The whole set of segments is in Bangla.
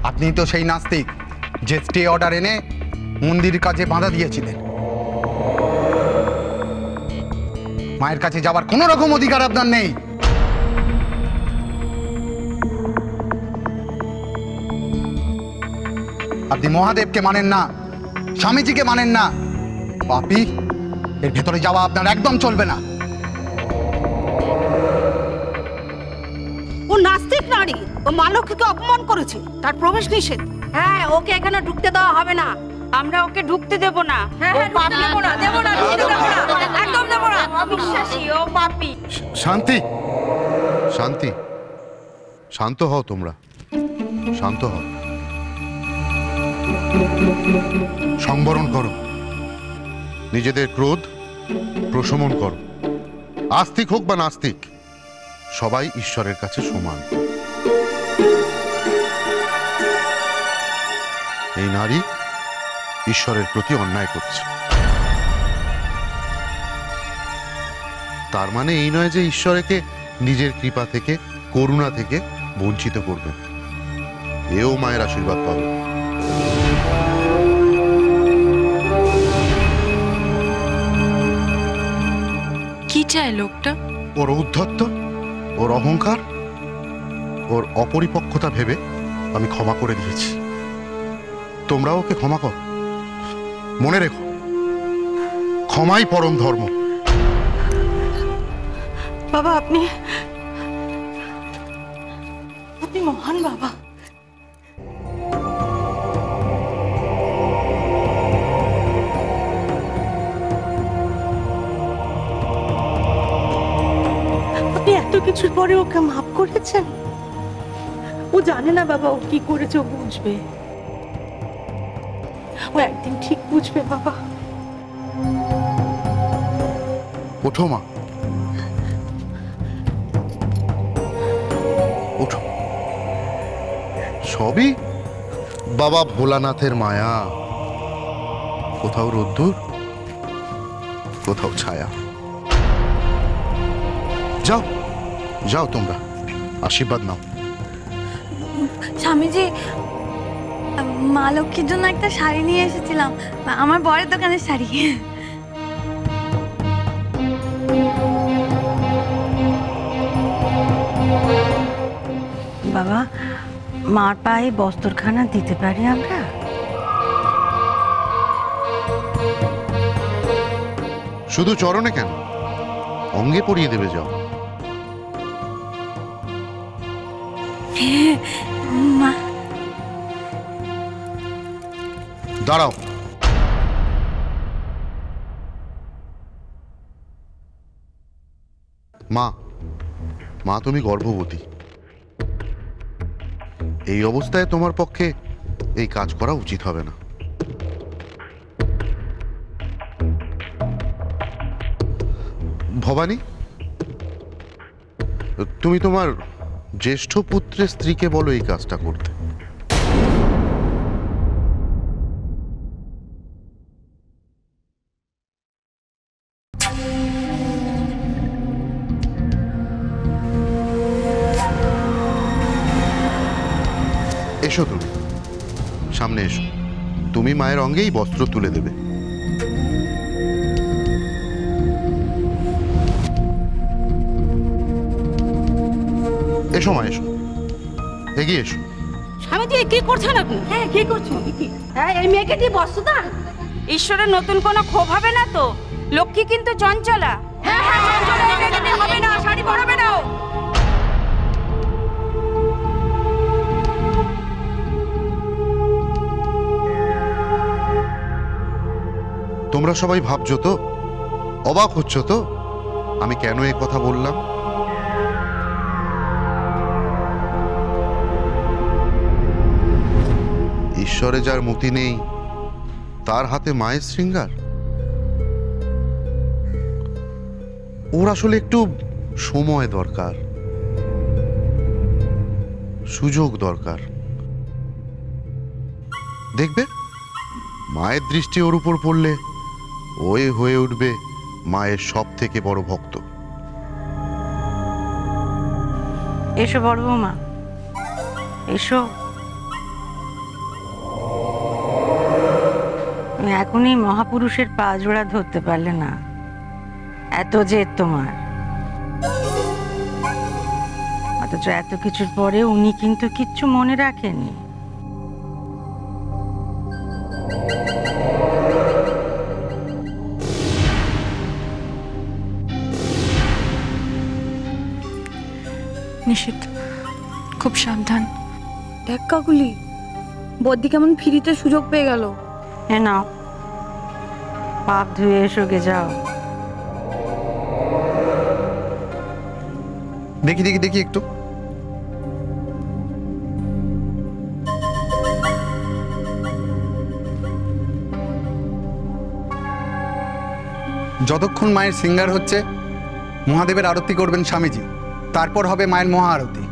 আপনি তো সেই নাস্তিক যে স্টে অর্ডার এনে মন্দির কাজে বাধা দিয়েছিলেন। মায়ের কাছে যাবার কোনো রকম অধিকার আপনার নেই। আপনি মহাদেবকে মানেন না, স্বামীজিকে মানেন না। পাপী, এর ভেতরে যাওয়া আপনার একদম চলবে না। ও নাস্তিক নারী, ও মা লক্ষ্মীকে অপমান করেছে, তার প্রবেশ নিষেধ। হ্যাঁ, ওকে এখানে ঢুকতে দেওয়া হবে না। আমরা ওকে ঢুকতে দেব না। হ্যাঁ, দেব না, একদম দেব না। অবিশ্বাসী, ও পাপী। শান্তি, শান্তি, শান্ত হও তোমরা, শান্ত হও। সংবরণ করো, নিজেদের ক্রোধ প্রশমন করো। আস্তিক হোক বা নাস্তিক, সবাই ঈশ্বরের কাছে সমান। এই নারী ঈশ্বরের প্রতি অন্যায় করছে। তার মানে এই নয় যে ঈশ্বর একে নিজের কৃপা থেকে, করুণা থেকে বঞ্চিত করবে। এও মায়ের আশীর্বাদ পাবে। কি চায় লোকটা? ওর ঔদ্ধত্য, ওর অহংকার, ওর অপরিপক্কতা ভেবে আমি ক্ষমা করে দিয়েছি। তোমরাও ওকে ক্ষমা করো। মনে রেখো, ক্ষমাই পরম ধর্ম। বাবা, আপনি মহান বাবা। আপনি এত কিছুর পরে ওকে মাফ করেছেন? ও জানে না বাবা ও কি করেছে, ও বুঝবে, ও একদিন ঠিক বুঝবে বাবা। ওঠো মা, ওঠো। সবই বাবা ভোলানাথের মায়া। কোথাও রোদ্দুর, কোথাও ছায়া। যাও যাও, তোমরা আশীর্বাদ নাও। স্বামীজি, মা লক্ষ্মীর জন্য একটা শাড়ি নিয়ে এসেছিলাম, আমার বরের দোকানের শাড়ি। বাবা, মার পায়ে বস্ত্রখানা দিতে পারি আমরা? শুধু চরণে কেন, অঙ্গে পরিয়ে দেবে। যাও। মা, দাঁড়াও। মা, মা তুমি গর্ভবতী। এই অবস্থায় তোমার পক্ষে এই কাজ করা উচিত হবে না। ভবানী, তুমি তোমার জ্যেষ্ঠ পুত্রের স্ত্রীকে বলো এই কাজটা করতে। এসো, তুমি সামনে এসো। তুমি মায়ের অঙ্গেই বস্ত্র তুলে দেবে। এসো মা, এসো, এগিয়ে এসো। স্বামীজি, কি করছেন আপনি? হ্যাঁ, কি করছো? হ্যাঁ, এই মেয়েকে দিয়ে বস্ত্রদান। ঈশ্বরের নতুন কোনো ক্ষোভ হবে না তো? লক্ষ্মী কিন্তু চঞ্চলা। হ্যাঁ হ্যাঁ, চঞ্চলা, এই মেয়েকে দিয়ে হবে না, শাড়ি পরাবে না ও। তোমরা সবাই ভাবছো তো, অবাক হচ্ছ তো আমি কেন এ কথা বললাম? ঈশ্বরে যার মতি নেই, তার হাতে মায়ের শৃঙ্গার। ওর আসলে একটু সময় দরকার, সুযোগ দরকার। দেখবে মায়ের দৃষ্টি ওর উপর পড়লে ওই হয়ে উঠবে মায়ের সব থেকে বড় ভক্ত। এসো বড় বৌমা, এসো। এখনই মহাপুরুষের পা জোড়া ধরতে পারলে না? এত জেদ তোমার। অথচ এত কিছুর পরে উনি কিন্তু কিচ্ছু মনে রাখেননি। নিশিত, খুব সাবধান। দেখ কাকুলি, বদ্দি কেমন ফিরিতে সুযোগ পেয়ে গেল। হ্যাঁ, নাও পাপ ধুয়ে এসো, গে যাও। দেখি দেখি দেখি একটু। যতক্ষণ মায়ের সিঙ্গার হচ্ছে মহাদেবের আরতি করবেন স্বামীজি, তারপর হবে মায়ের মহা আরতি।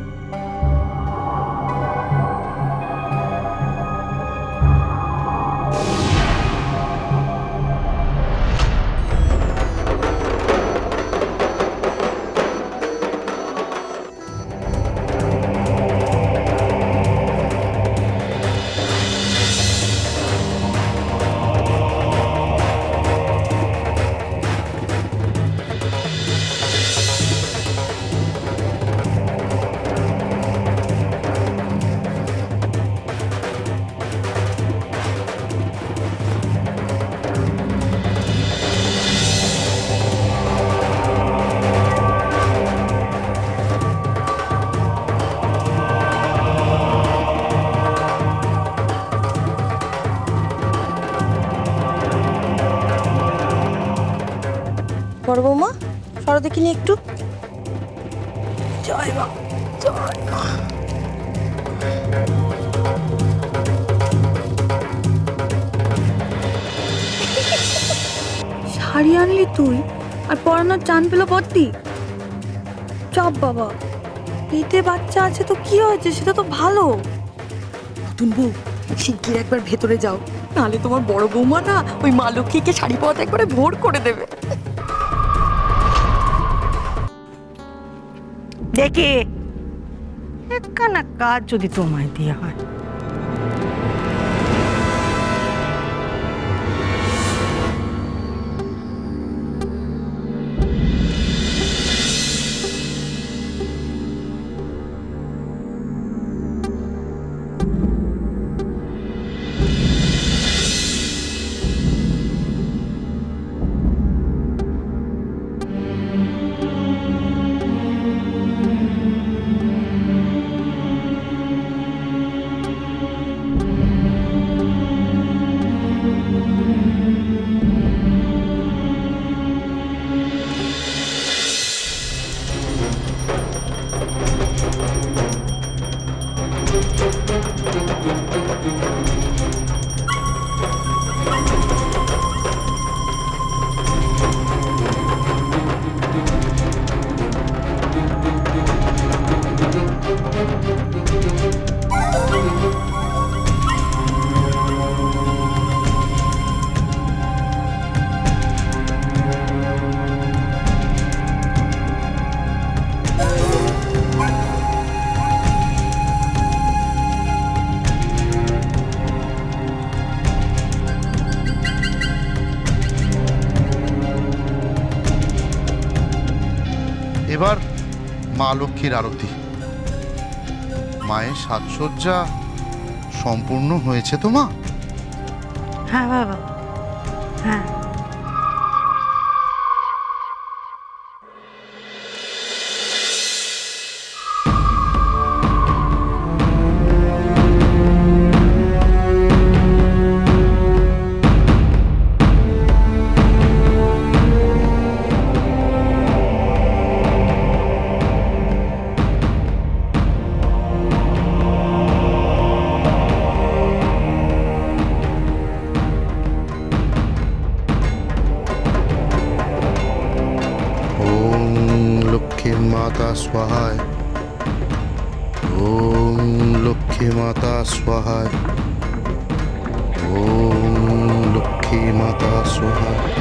বড় বৌমা, সরো দেখিনি একটু। জয় মা, জয় মা। শাড়ি আনলি তুই, আর পরানোর চান পেল বদ্দি। চপ বাবা, পেটে বাচ্চা আছে তো কি হয়েছে, সেটা তো ভালো। নতুন বউ, শিগগির একবার ভেতরে যাও, নাহলে তোমার বড় বৌমা না ওই মা লক্ষ্মীকে শাড়ি পরাতে একবারে ভোর করে দেবে। দেখি একখানা কাজ যদি তোমায় দিয়ে হয়। এবার মা লক্ষ্মীর আরতি। মায়ের সাজসজ্জা সম্পূর্ণ হয়েছে তো মা? হ্যাঁ বাবা, হ্যাঁ। माता स्वाहाय, ओम लक्ष्मी माता स्वाहाय, ओम लक्ष्मी माता स्वाहाय।